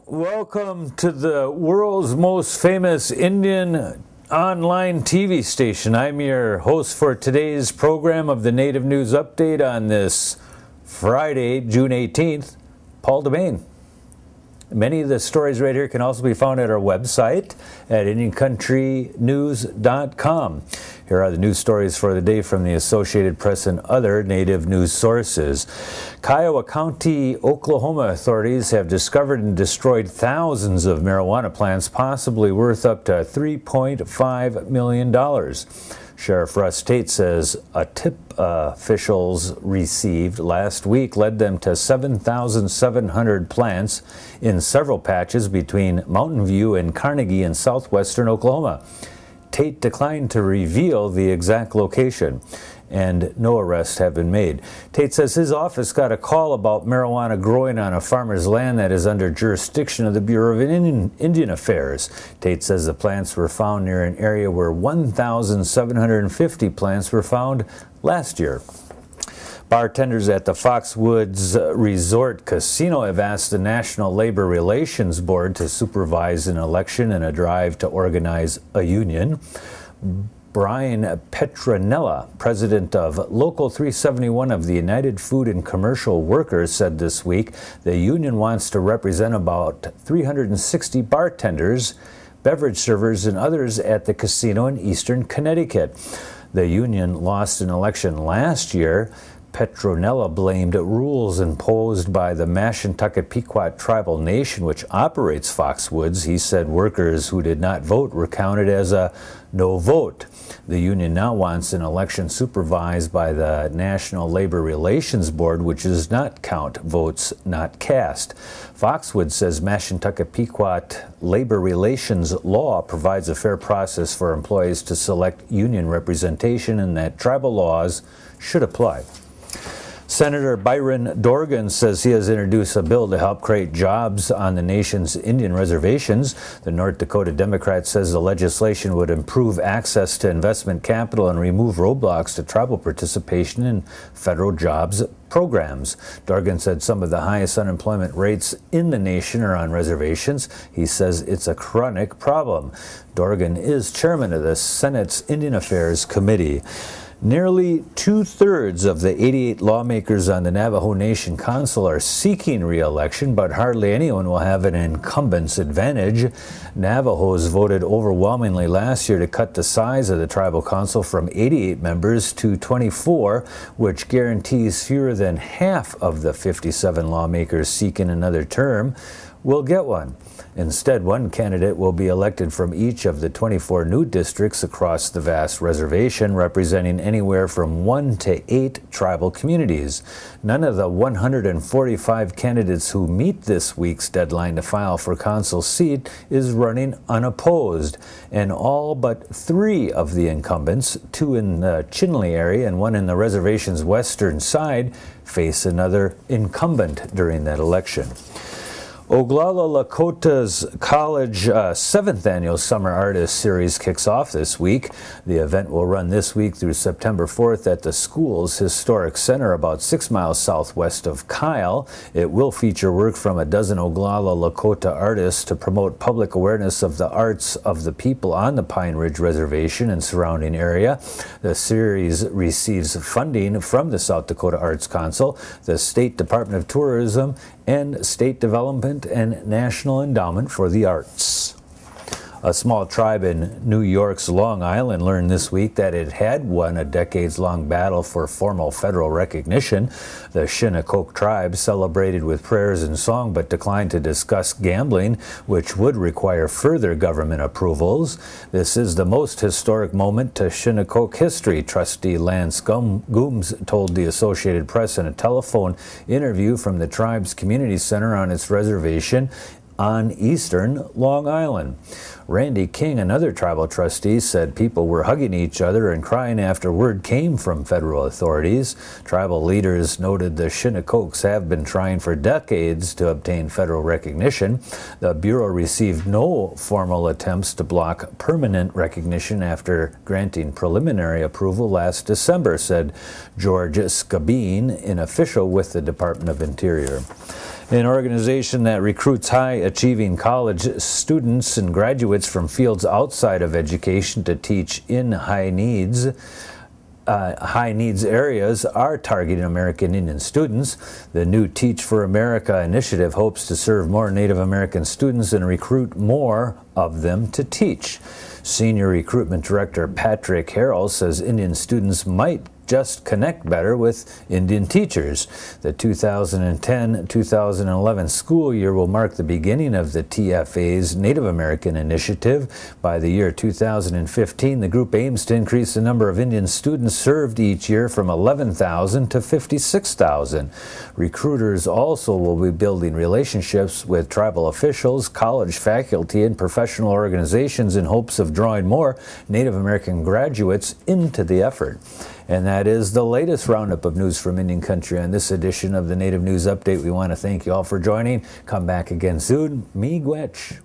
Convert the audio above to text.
Welcome to the world's most famous Indian online TV station. I'm your host for today's program of the Native News Update on this Friday, June 18th, Paul DeMain. Many of the stories right here can also be found at our website at IndianCountryNews.com. Here are the news stories for the day from the Associated Press and other Native news sources. Kiowa County, Oklahoma authorities have discovered and destroyed thousands of marijuana plants, possibly worth up to $3.5 million. Sheriff Russ Tate says a tip officials received last week led them to 7,700 plants in several patches between Mountain View and Carnegie in southwestern Oklahoma. Tate declined to reveal the exact location, and no arrests have been made. Tate says his office got a call about marijuana growing on a farmer's land that is under jurisdiction of the Bureau of Indian Affairs. Tate says the plants were found near an area where 1,750 plants were found last year. Bartenders at the Foxwoods Casino have asked the National Labor Relations Board to supervise an election in a drive to organize a union. Brian Petronella, president of Local 371 of the United Food and Commercial Workers, said this week the union wants to represent about 360 bartenders, beverage servers, and others at the casino in eastern Connecticut. The union lost an election last year. Petronella blamed rules imposed by the Mashantucket Pequot tribal nation, which operates Foxwoods. He said workers who did not vote were counted as a no vote. The union now wants an election supervised by the National Labor Relations Board, which does not count votes not cast. Foxwoods says Mashantucket Pequot labor relations law provides a fair process for employees to select union representation and that tribal laws should apply. Senator Byron Dorgan says he has introduced a bill to help create jobs on the nation's Indian reservations. The North Dakota Democrat says the legislation would improve access to investment capital and remove roadblocks to tribal participation in federal jobs programs. Dorgan said some of the highest unemployment rates in the nation are on reservations. He says it's a chronic problem. Dorgan is chairman of the Senate's Indian Affairs Committee. Nearly two-thirds of the 88 lawmakers on the Navajo Nation Council are seeking re-election, but hardly anyone will have an incumbent's advantage. Navajos voted overwhelmingly last year to cut the size of the tribal council from 88 members to 24, which guarantees fewer than half of the 57 lawmakers seeking another term will get one. Instead, one candidate will be elected from each of the 24 new districts across the vast reservation, representing anywhere from 1 to 8 tribal communities. None of the 145 candidates who meet this week's deadline to file for council seat is running unopposed, and all but 3 of the incumbents, 2 in the Chinle area and 1 in the reservation's western side, face another incumbent during that election. Oglala College 7th Annual Summer Artist Series kicks off this week. The event will run this week through September 4th at the school's historic center about 6 miles southwest of Kyle. It will feature work from a dozen Oglala Lakota artists to promote public awareness of the arts of the people on the Pine Ridge Reservation and surrounding area. The series receives funding from the South Dakota Arts Council, the State Department of Tourism, and State Development and National Endowment for the Arts. A small tribe in New York's Long Island learned this week that it had won a decades-long battle for formal federal recognition. The Shinnecock tribe celebrated with prayers and song but declined to discuss gambling, which would require further government approvals. This is the most historic moment to Shinnecock history, Trustee Lance Gooms told the Associated Press in a telephone interview from the tribe's community center on its reservation on eastern Long Island. Randy King, another tribal trustee, said people were hugging each other and crying after word came from federal authorities. Tribal leaders noted the Shinnecocks have been trying for decades to obtain federal recognition. The Bureau received no formal attempts to block permanent recognition after granting preliminary approval last December, said George Scabine, an official with the Department of Interior. An organization that recruits high-achieving college students and graduates from fields outside of education to teach in high-needs areas are targeting American Indian students. The new Teach for America initiative hopes to serve more Native American students and recruit more of them to teach. Senior Recruitment Director Patrick Harrell says Indian students might just connect better with Indian teachers. The 2010-2011 school year will mark the beginning of the TFA's Native American initiative. By the year 2015, the group aims to increase the number of Indian students served each year from 11,000 to 56,000. Recruiters also will be building relationships with tribal officials, college faculty, and professional organizations in hopes of drawing more Native American graduates into the effort. And that is the latest roundup of news from Indian Country on this edition of the Native News Update. We want to thank you all for joining. Come back again soon. Miigwech.